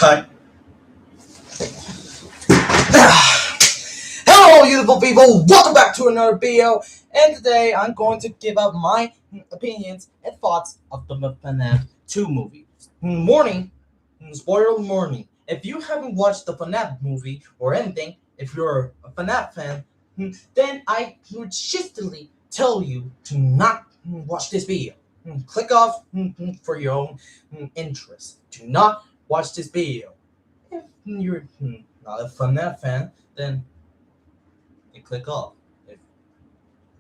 Cut. Hello, beautiful people. Welcome back to another video. And today I'm going to give up my opinions and thoughts of the FNaf 2 movie. Spoiler warning. If you haven't watched the FNaf movie or anything, if you're a FNaf fan, then I would shistily tell you to not watch this video. Click off for your own interest. Do not watch this video. If you're not a FNaf fan, then you click off. If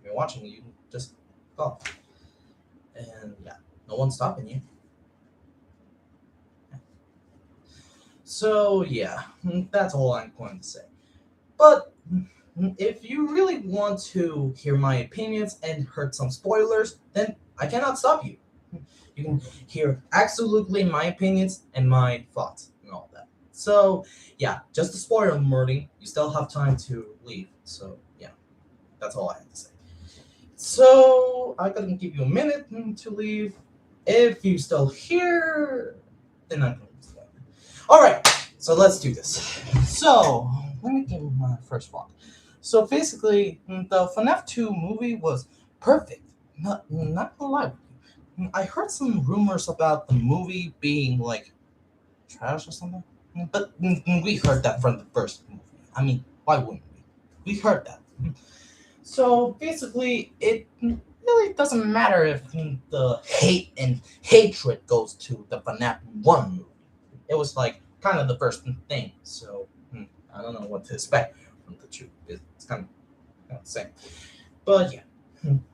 you're watching it, you can just click off. And yeah, no one's stopping you. So yeah, that's all I'm going to say. But if you really want to hear my opinions and heard some spoilers, then I cannot stop you. You can hear absolutely my opinions and my thoughts and all that. So yeah, just a spoiler warning. You still have time to leave. So yeah, that's all I have to say. So I'm gonna give you a minute to leave. If you still here, then I'm going to stay. All right, so let's do this. So let me give my first thought. So basically, the FNaf 2 movie was perfect. Not gonna lie with you. I heard some rumors about the movie being like trash or something, but we heard that from the first movie. I mean, why wouldn't we? We heard that. So basically, it really doesn't matter if the hate and hatred goes to the FNaf 1 movie. It was like kind of the first thing, so I don't know what to expect from the two. It's kind of the same. But yeah.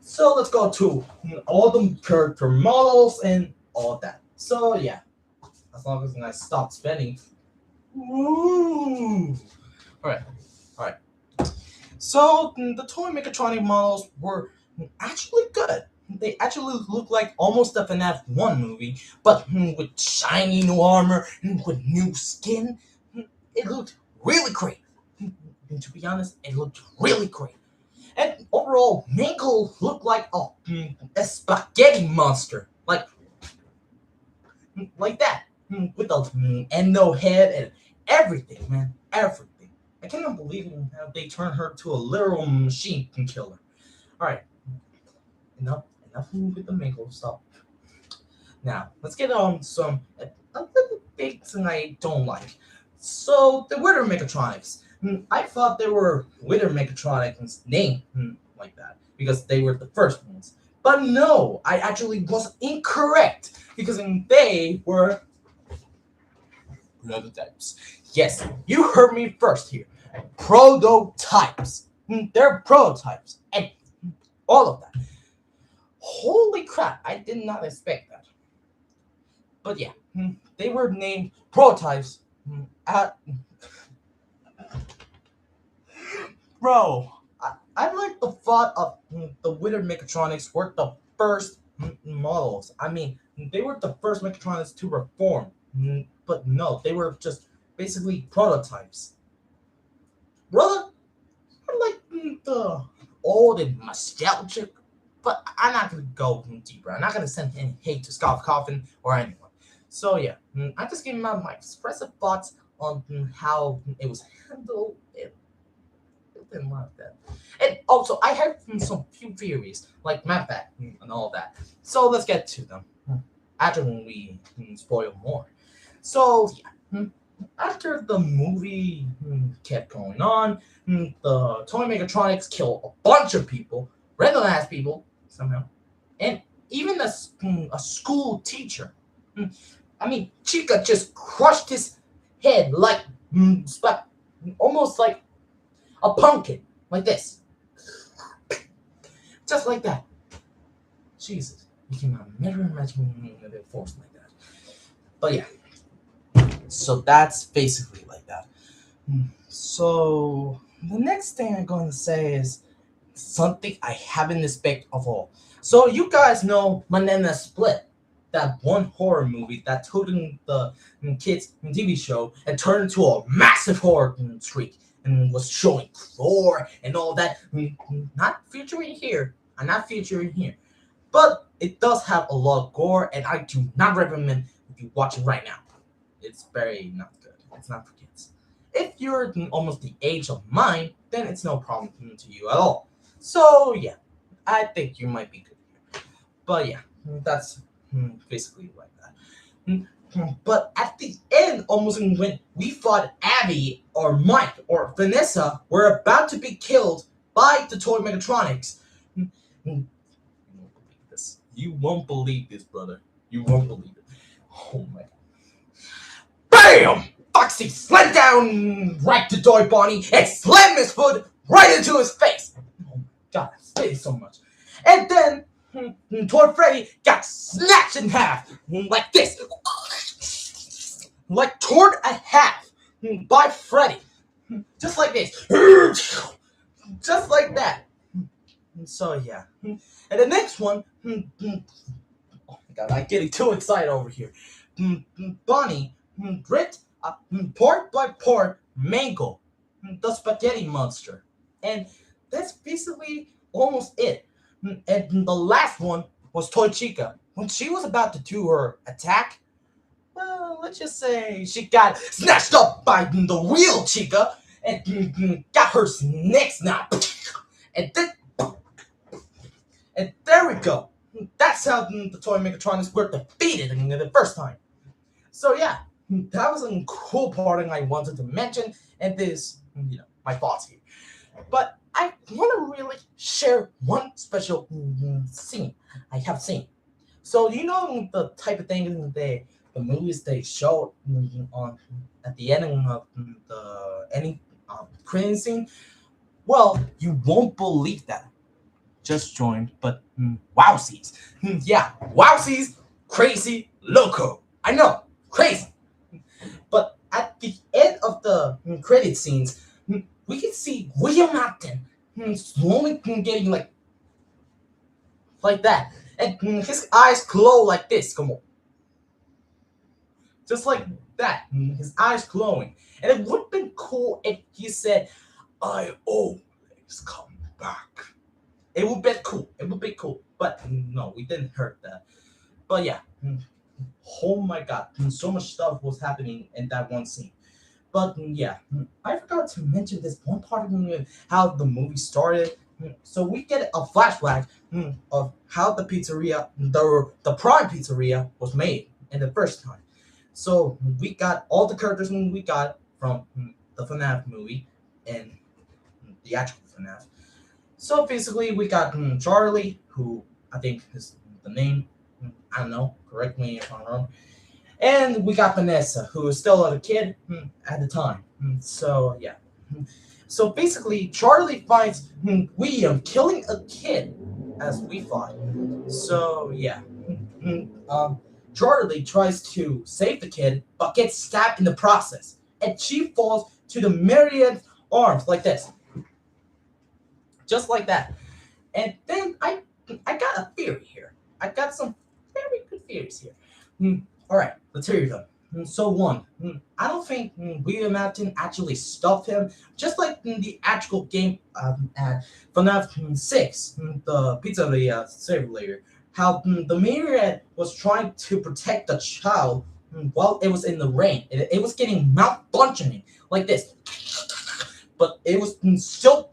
So let's go to all the character models and all that. So yeah, as long as I stop spending. Ooh. All right. So the toy mechatronic models were actually good. They actually look like almost the FNaf 1 movie, but with shiny new armor and with new skin. It looked really great. And to be honest, it looked really great. And overall, Minkle looked like a spaghetti monster, like that, with the endo head and everything, man, everything. I cannot believe how they turned her to a literal machine killer. All right, enough with the Minkle stuff. Now let's get on some little things that I don't like. So the Wither Mechatronics. I thought they were Wither Mechatronics named like that because they were the first ones. But no, I actually was incorrect because they were prototypes. Yes, you heard me first here. Prototypes. They're prototypes. And all of that. Holy crap, I did not expect that. But yeah, they were named prototypes at... Bro, I like the thought of the Wither Mechatronics were the first models. I mean, they were the first Mechatronics to reform. But no, they were just basically prototypes. Brother, I like the old and nostalgic, but I'm not going to go deeper. I'm not going to send any hate to Scott Coffin or anyone. So yeah, I'm just giving my expressive thoughts on how it was handled. Didn't like that. And also, I have some few theories, like map back and all that. So let's get to them after we spoil more. So yeah, after the movie kept going on, the toy mechatronics kill a bunch of people, random ass people somehow, and even a school teacher. I mean, Chica just crushed his head like almost like a pumpkin, like this. Just like that. Jesus. You cannot never imagine a force like that. But yeah. So that's basically like that. So the next thing I'm going to say is something I haven't expected of all. So you guys know Banana Split. That one horror movie that told the kids TV show and turned into a massive horror streak. And was showing gore and all that. Not featuring here. I'm not featuring here. But it does have a lot of gore, and I do not recommend if you watch it right now. It's very not good. it's not for kids. If you're almost the age of mine, then it's no problem to you at all. So yeah, I think you might be good. But yeah, that's basically like that. But at the end, almost when we thought Abby or Mike or Vanessa were about to be killed by the toy Megatronics. You won't believe this. You won't believe this, brother. You won't believe it. Oh my god. BAM! Foxy slammed down right to Toy Bonnie and slammed his foot right into his face. Oh my god, I hate it so much. And then Toy Freddy got snatched in half like this. Like torn a half by Freddy. Just like this. Just like that. So yeah. And the next one, oh my god, I'm getting too excited over here. Bonnie ripped part by part Mango, the spaghetti monster. And that's basically almost it. And the last one was Toy Chica. When she was about to do her attack, well, let's just say she got snatched up by the real Chica and got her neck snapped. And then, and there we go. That's how the toy Megatronics were defeated in the first time. So yeah, that was a cool part I wanted to mention, and this, my thoughts here. But I want to really share one special scene I have seen. So the type of thing the movies they show on at the ending of the ending credit scene. Well, you won't believe that. Just joined, but wowsies. Yeah, wowsies, crazy, loco. I know, crazy. But at the end of the credit scenes, we can see William Afton slowly getting like that, and his eyes glow like this. Come on, just like that. His eyes glowing, and it would have been cool if he said, "I always come back." It would be cool. It would be cool. But no, we didn't hear that. But yeah. Oh my god. So much stuff was happening in that one scene. But yeah. I forgot to mention this one part of how the movie started. So we get a flashback of how the pizzeria, the Prime Pizzeria, was made in the first time. So we got all the characters we got from the FNAF movie and the actual FNAF. So basically, we got Charlie, who I think is the name. I don't know. Correct me if I'm wrong. And we got Vanessa, who is still a kid at the time. So yeah. So basically, Charlie finds William killing a kid, as we thought. So yeah. Charlie tries to save the kid, but gets stabbed in the process, and she falls to the myriad arms like this. Just like that. And then I got a theory here. I got some very good theories here. All right, let's hear them. So one, I don't think William Afton actually stuffed him, just like in the actual game at FNAF 6, the Pizzeria Simulator. How the myriad was trying to protect the child while it was in the rain. It was getting malfunctioning like this. But it was still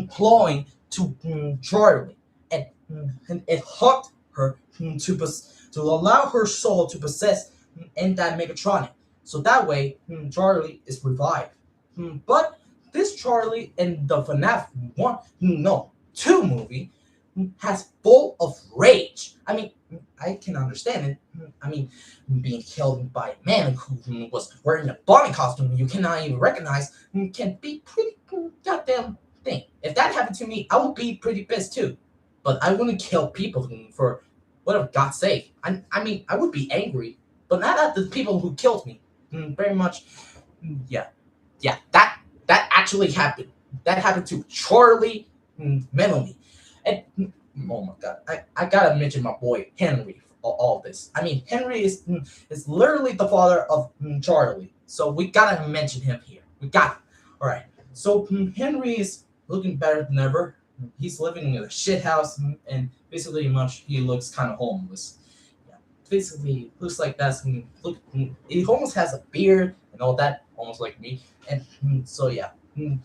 clawing to Charlie, and it hugged her to allow her soul to possess in that Megatronic. So that way, Charlie is revived. But this Charlie in the FNAF 1, no, 2 movie has full of rage. I mean, I can understand it. I mean, being killed by a man who was wearing a bunny costume you cannot even recognize can be pretty goddamn thing. If that happened to me, I would be pretty pissed too. But I wouldn't kill people for whatever God's sake. I mean, I would be angry, but not at the people who killed me. Very much, yeah, that actually happened. That happened to Charlie Melanie. And oh my god, I gotta mention my boy Henry for all this. I mean, Henry is literally the father of Charlie, so we gotta mention him here. We got it. All right. So Henry is looking better than ever. He's living in a shit house, and basically much he looks kind of homeless. Yeah, basically looks like that's look. He almost has a beard and all that. almost like me. And so yeah,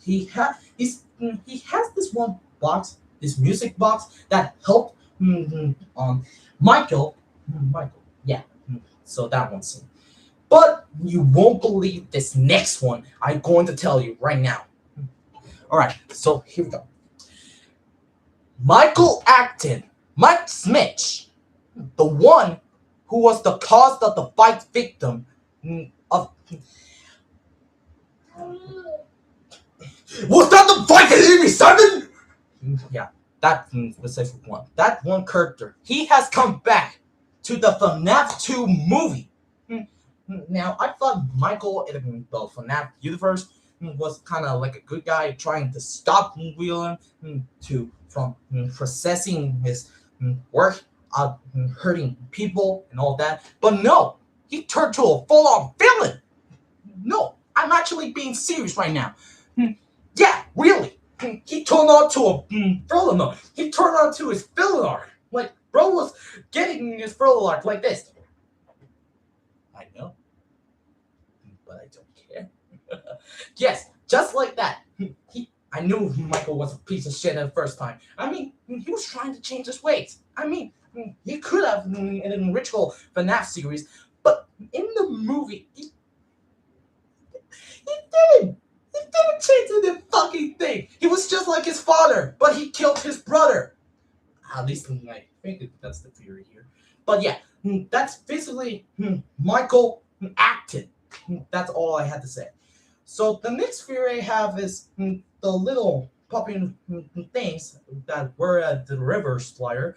he has this one box, this music box that helped Michael. Michael, yeah. So that one scene. But you won't believe this next one I'm going to tell you right now. All right, so here we go. Michael Acton, Mike Smith, the one who was the cause of the fight victim of. Was that the fight in 87? Yeah, that specific one. That one character. He has come back to the FNAF 2 movie. Now, I thought Michael in the FNAF universe was kind of like a good guy trying to stop Whelan from processing his work, hurting people and all that. But no, he turned to a full-on villain. No, I'm actually being serious right now. Yeah, really. He turned on to a villain. He turned on to his villain arc. Like, bro was getting his villain arc like this. I know, but I don't care. Yes, just like that. I knew Michael was a piece of shit at the first time. I mean, he was trying to change his ways. I mean, he could have in an original FNAF series, but in the movie, he didn't. He didn't change the fucking thing. He was just like his father, but he killed his brother. At least I think that's the theory here. But yeah, that's basically Michael Acton. That's all I had to say. So the next theory I have is the little puppy things that were at the river splier.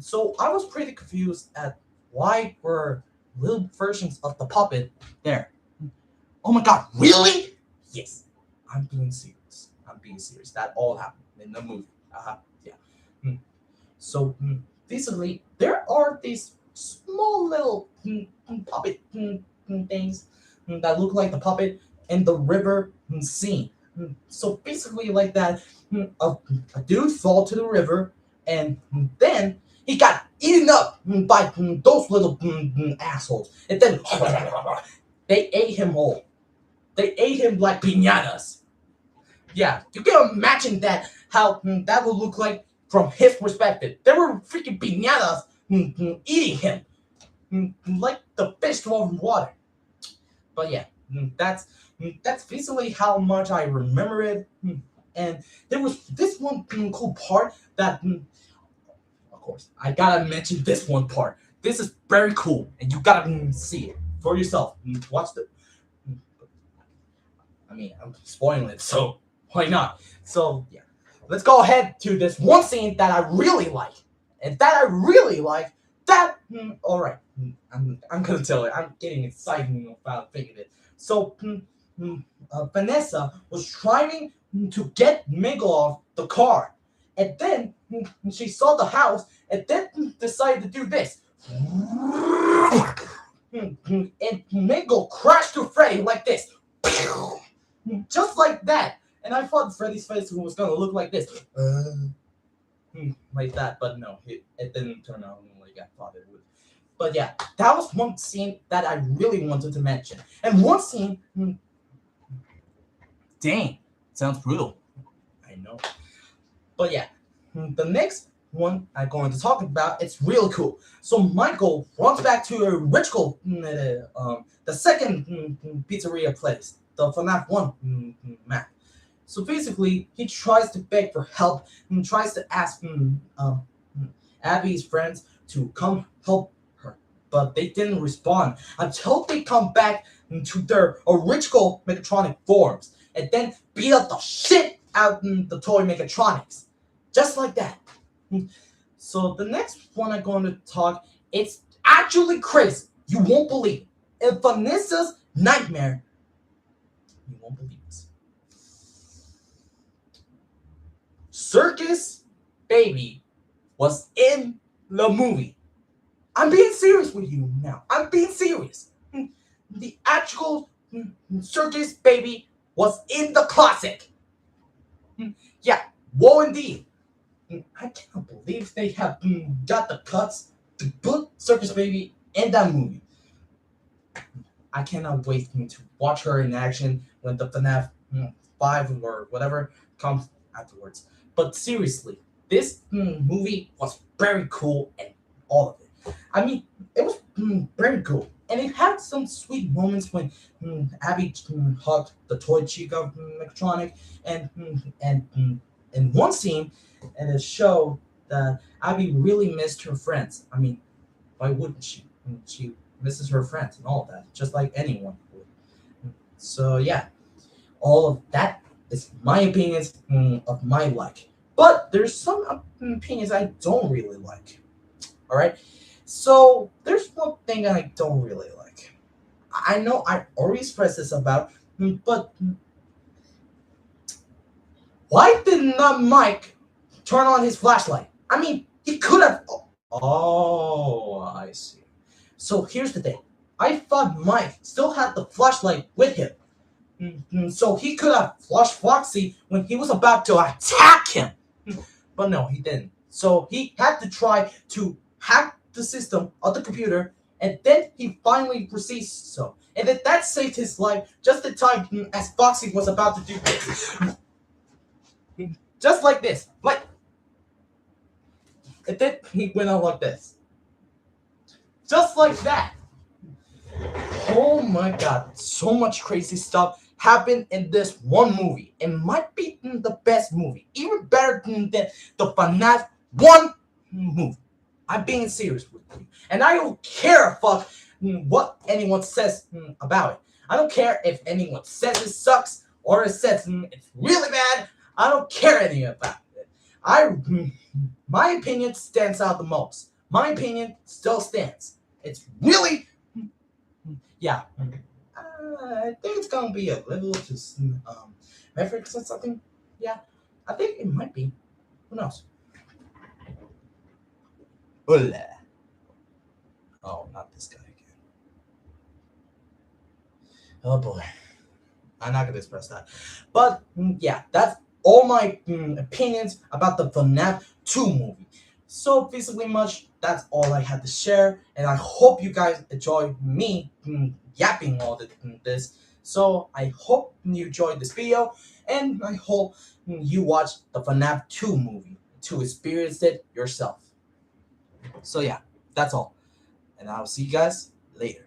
So I was pretty confused at why were little versions of the puppet there. Oh my god, really? Yes, I'm being serious. I'm being serious. That all happened in the movie. Yeah. So basically, there are these small little puppet things that look like the puppet in the river scene. So basically, like that, a dude fall to the river, and then he got eaten up by those little assholes, and then they ate him whole. They ate him like piñatas. Yeah, you can imagine that how that would look like from his perspective. They were freaking piñatas eating him like the fish from water. But yeah, that's basically how much I remember it. And there was this one cool part that, of course, I gotta mention this one part. This is very cool, and you gotta see it for yourself. Watch the. I mean, I'm spoiling it, so why not? So yeah, let's go ahead to this one scene that I really like, and that I really like. That all right, I'm gonna tell it. I'm getting excited about thinking it. So Vanessa was trying to get Miguel off the car, and then she saw the house, and then decided to do this. And Miguel crashed to Freddy like this. Just like that. And I thought Freddy's face was gonna look like this. Like that, but no, it didn't turn out like I thought it would. But yeah, that was one scene that I really wanted to mention. And one scene, dang, sounds brutal. I know. But yeah, the next one I'm going to talk about, it's real cool. So Michael runs back to a original, the second pizzeria place, the FNAF 1 map. So basically, he tries to beg for help and tries to ask Abby's friends to come help her. But they didn't respond until they come back to their original Mechatronic forms and then beat up the shit out the toy Mechatronics. Just like that. So the next one I'm going to talk, it's actually crazy. You won't believe it. In Vanessa's nightmare, you won't believe this. Circus Baby was in the movie. I'm being serious with you now. I'm being serious. The actual Circus Baby was in the classic. Yeah, whoa indeed. I can't believe they have got the cuts to put Circus Baby in that movie. I cannot wait to watch her in action when the FNAF 5 or whatever comes afterwards. But seriously, this movie was very cool and all of it. I mean, it was very cool. And it had some sweet moments when Abby hugged the toy Chica Mechatronic, and in one scene, and it showed that Abby really missed her friends. I mean, why wouldn't she? She misses her friends and all of that, just like anyone would. So yeah, all of that is my opinions of my like. But there's some opinions I don't really like. All right. So there's one thing that I don't really like. I know I already expressed this about, but why did not Mike turn on his flashlight? I mean, he could have. Oh, I see. So here's the thing. I thought Mike still had the flashlight with him. So he could have flushed Foxy when he was about to attack him. But no, he didn't. So he had to try to hack the system of the computer, and then he finally proceeds so. And then that saved his life just in time as Foxy was about to do this. Just like this. Like, and then he went on like this. Just like that. Oh my god, so much crazy stuff happened in this one movie. It might be the best movie, even better than the FNAF 1 movie. I'm being serious with you. And I don't care fuck what anyone says about it. I don't care if anyone says it sucks or it says it's really bad. I don't care anything about it. My opinion stands out the most. My opinion still stands. It's really, yeah. I think it's gonna be a little too Mavericks or something. Yeah, I think it might be. Who knows? Hola. Oh, not this guy again. Oh boy, I'm not gonna express that. But yeah, that's all my opinions about the FNAF 2 movie. So basically, much that's all I had to share, and I hope you guys enjoy me yapping all this. So I hope you enjoyed this video, and I hope you watch the FNAF 2 movie to experience it yourself. So yeah, that's all, and I'll see you guys later.